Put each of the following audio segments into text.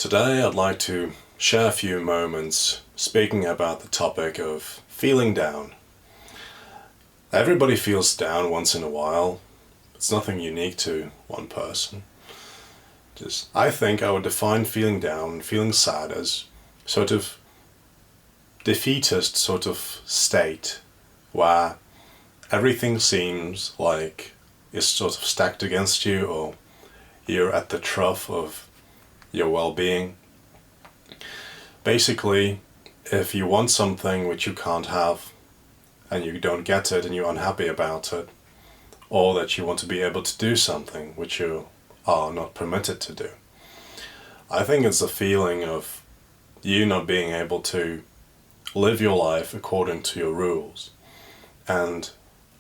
Today I'd like to share a few moments speaking about the topic of feeling down. Everybody feels down once in a while. It's nothing unique to one person. I think I would define feeling down, feeling sad as sort of defeatist sort of state where everything seems like it's sort of stacked against you, or you're at the trough of your well-being. Basically, if you want something which you can't have and you don't get it and you're unhappy about it, or that you want to be able to do something which you are not permitted to do, I think it's a feeling of you not being able to live your life according to your rules. And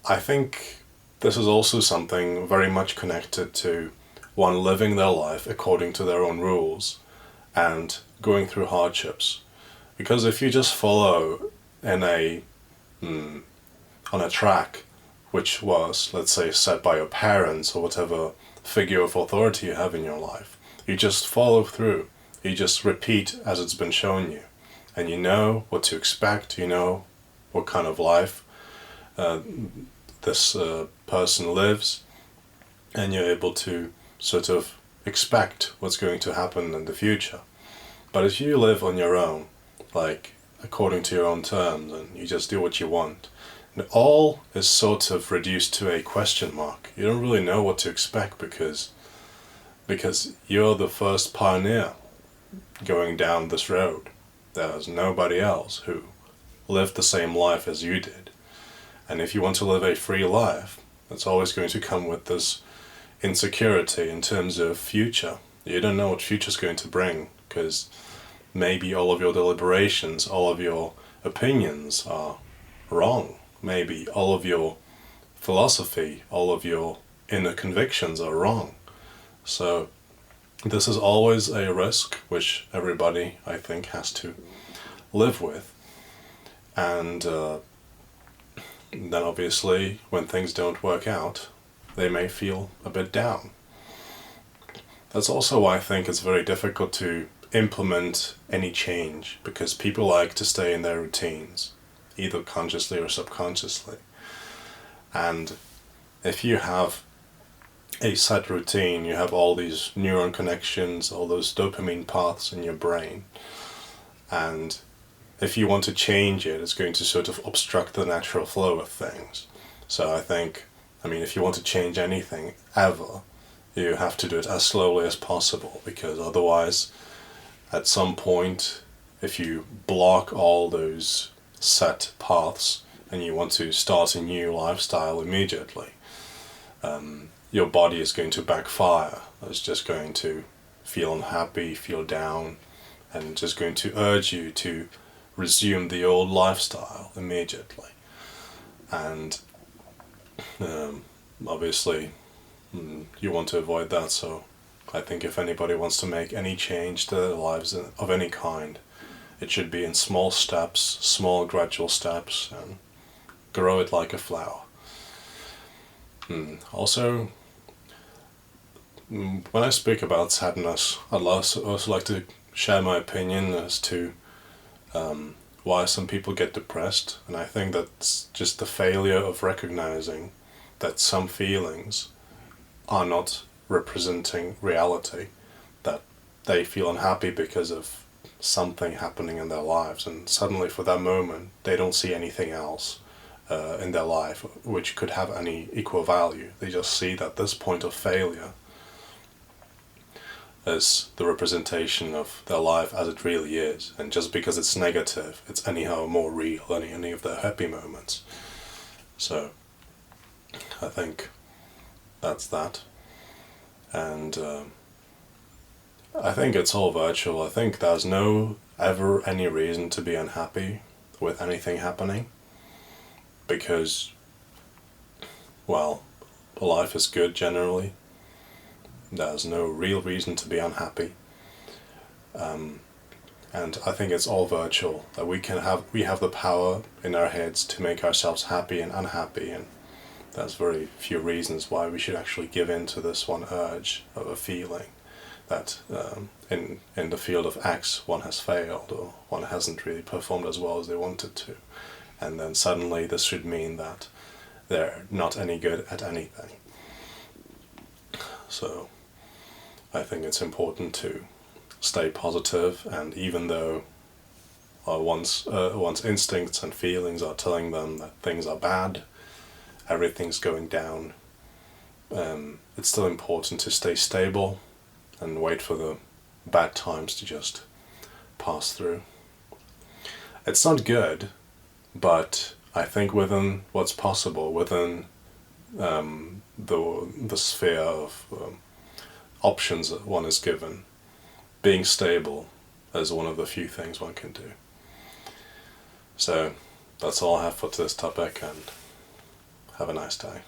I think this is also something very much connected to one living their life according to their own rules and going through hardships. Because if you just follow in on a track which was, let's say, set by your parents or whatever figure of authority you have in your life, you just follow through. You just repeat as it's been shown you. And you know what to expect, you know what kind of life this person lives, and you're able to sort of expect what's going to happen in the future. But if you live on your own, like according to your own terms, and you just do what you want, and all is sort of reduced to a question mark. You don't really know what to expect because you're the first pioneer going down this road. There's nobody else who lived the same life as you did. And if you want to live a free life, it's always going to come with this insecurity in terms of future. You don't know what future's going to bring, because maybe all of your deliberations, all of your opinions are wrong. Maybe all of your philosophy, all of your inner convictions are wrong. So this is always a risk which everybody, I think, has to live with. And then obviously when things don't work out, they may feel a bit down. That's also why I think it's very difficult to implement any change, because people like to stay in their routines, either consciously or subconsciously. And if you have a set routine, you have all these neuron connections, all those dopamine paths in your brain, and if you want to change it, it's going to sort of obstruct the natural flow of things. So if you want to change anything ever, you have to do it as slowly as possible, because otherwise, at some point, if you block all those set paths and you want to start a new lifestyle immediately, your body is going to backfire. It's just going to feel unhappy, feel down, and just going to urge you to resume the old lifestyle immediately. And obviously you want to avoid that, so I think if anybody wants to make any change to their lives of any kind, it should be in small steps, small gradual steps, and grow it like a flower. Also, when I speak about sadness, I'd also like to share my opinion as to why some people get depressed, and I think that's just the failure of recognizing that some feelings are not representing reality, that they feel unhappy because of something happening in their lives, and suddenly for that moment they don't see anything else in their life which could have any equal value. They just see that this point of failure is the representation of their life as it really is, and just because it's negative, it's anyhow more real than any of their happy moments. So I think that's that. And I think it's all virtual. I think there's no ever any reason to be unhappy with anything happening, because, well, life is good generally. There's no real reason to be unhappy. And I think it's all virtual, that we have the power in our heads to make ourselves happy and unhappy, and there's very few reasons why we should actually give in to this one urge of a feeling that in the field of X one has failed, or one hasn't really performed as well as they wanted to, and then suddenly this should mean that they're not any good at anything. So I think it's important to stay positive, and even though one's instincts and feelings are telling them that things are bad, everything's going down, it's still important to stay stable and wait for the bad times to just pass through. It's not good, but I think within what's possible, within the sphere of options that one is given, being stable is one of the few things one can do. So that's all I have for this topic, and have a nice day.